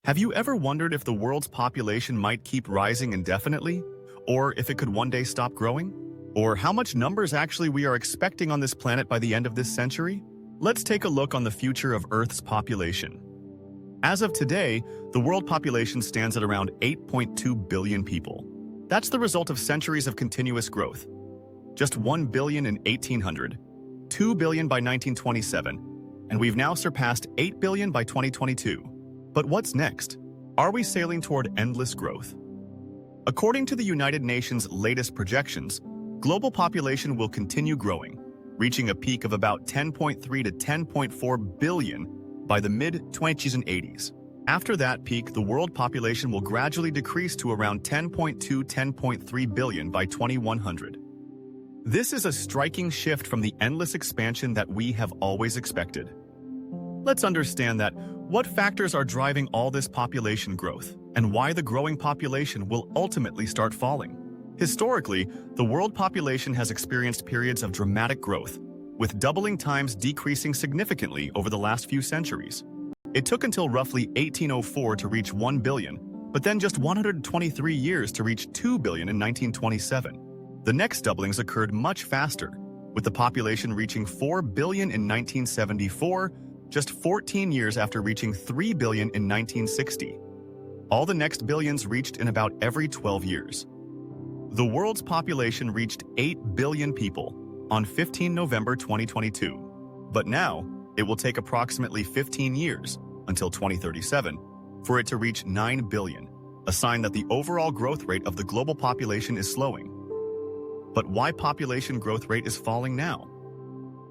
Have you ever wondered if the world's population might keep rising indefinitely? Or if it could one day stop growing? Or how much numbers actually we are expecting on this planet by the end of this century? Let's take a look on the future of Earth's population. As of today, the world population stands at around 8.2 billion people. That's the result of centuries of continuous growth. Just 1 billion in 1800, 2 billion by 1927, and we've now surpassed 8 billion by 2022. But what's next? Are we sailing toward endless growth? According to the United Nations' latest projections, global population will continue growing, reaching a peak of about 10.3 to 10.4 billion by the mid-2080s. After that peak, the world population will gradually decrease to around 10.2 to 10.3 billion by 2100. This is a striking shift from the endless expansion that we have always expected. Let's understand that what factors are driving all this population growth, and why the growing population will ultimately start falling. Historically, the world population has experienced periods of dramatic growth, with doubling times decreasing significantly over the last few centuries. It took until roughly 1804 to reach 1 billion, but then just 123 years to reach 2 billion in 1927. The next doublings occurred much faster, with the population reaching 4 billion in 1974, just 14 years after reaching 3 billion in 1960. All the next billions reached in about every 12 years. The world's population reached 8 billion people on 15 November 2022. But now, it will take approximately 15 years, until 2037, for it to reach 9 billion, a sign that the overall growth rate of the global population is slowing. But why population growth rate is falling now?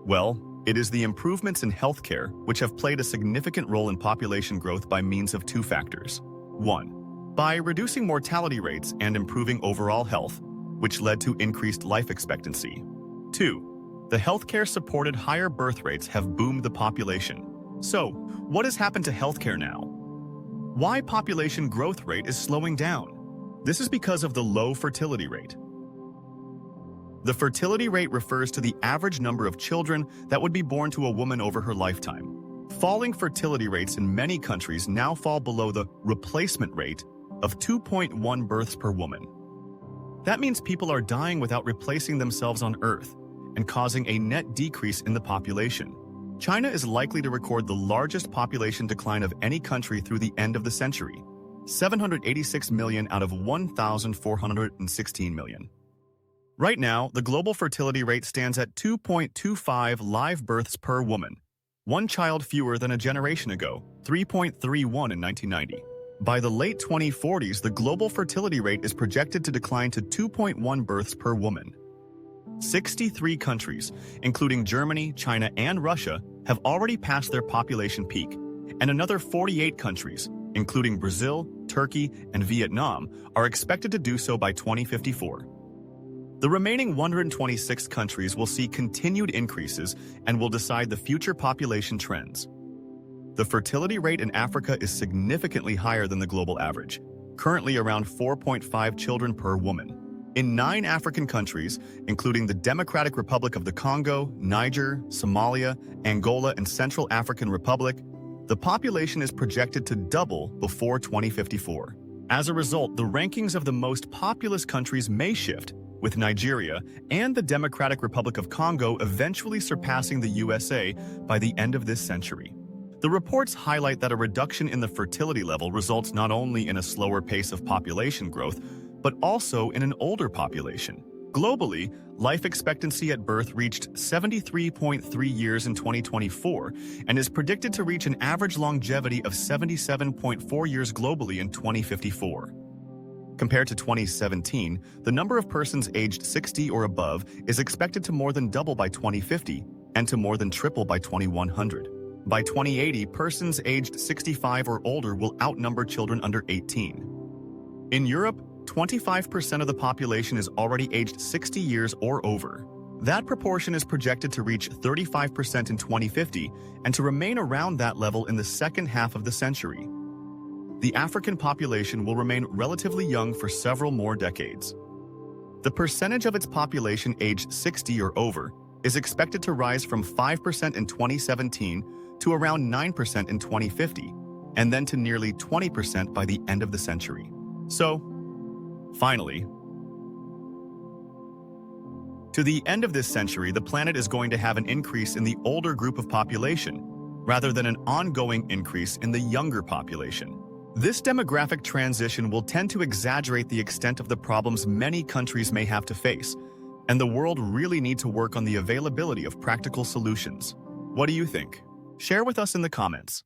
Well, it is the improvements in healthcare which have played a significant role in population growth by means of two factors. 1. By reducing mortality rates and improving overall health, which led to increased life expectancy. 2. The healthcare-supported higher birth rates have boomed the population. So, what has happened to healthcare now? Why population growth rate is slowing down? This is because of the low fertility rate. The fertility rate refers to the average number of children that would be born to a woman over her lifetime. Falling fertility rates in many countries now fall below the replacement rate of 2.1 births per woman. That means people are dying without replacing themselves on Earth and causing a net decrease in the population. China is likely to record the largest population decline of any country through the end of the century, 786 million out of 1,416 million. Right now, the global fertility rate stands at 2.25 live births per woman, one child fewer than a generation ago, 3.31 in 1990. By the late 2040s, the global fertility rate is projected to decline to 2.1 births per woman. 63 countries, including Germany, China, and Russia, have already passed their population peak, and another 48 countries, including Brazil, Turkey, and Vietnam, are expected to do so by 2054. The remaining 126 countries will see continued increases and will decide the future population trends. The fertility rate in Africa is significantly higher than the global average, currently around 4.5 children per woman. In 9 African countries, including the Democratic Republic of the Congo, Niger, Somalia, Angola, and Central African Republic, the population is projected to double before 2054. As a result, the rankings of the most populous countries may shift, with Nigeria and the Democratic Republic of Congo eventually surpassing the USA by the end of this century. The reports highlight that a reduction in the fertility level results not only in a slower pace of population growth, but also in an older population. Globally, life expectancy at birth reached 73.3 years in 2024 and is predicted to reach an average longevity of 77.4 years globally in 2054. Compared to 2017, the number of persons aged 60 or above is expected to more than double by 2050 and to more than triple by 2100. By 2080, persons aged 65 or older will outnumber children under 18. In Europe, 25% of the population is already aged 60 years or over. That proportion is projected to reach 35% in 2050 and to remain around that level in the second half of the century. The African population will remain relatively young for several more decades. The percentage of its population aged 60 or over is expected to rise from 5% in 2017 to around 9% in 2050, and then to nearly 20% by the end of the century. So, finally, to the end of this century, the planet is going to have an increase in the older group of population, rather than an ongoing increase in the younger population. This demographic transition will tend to exaggerate the extent of the problems many countries may have to face, and the world really need to work on the availability of practical solutions. What do you think? Share with us in the comments.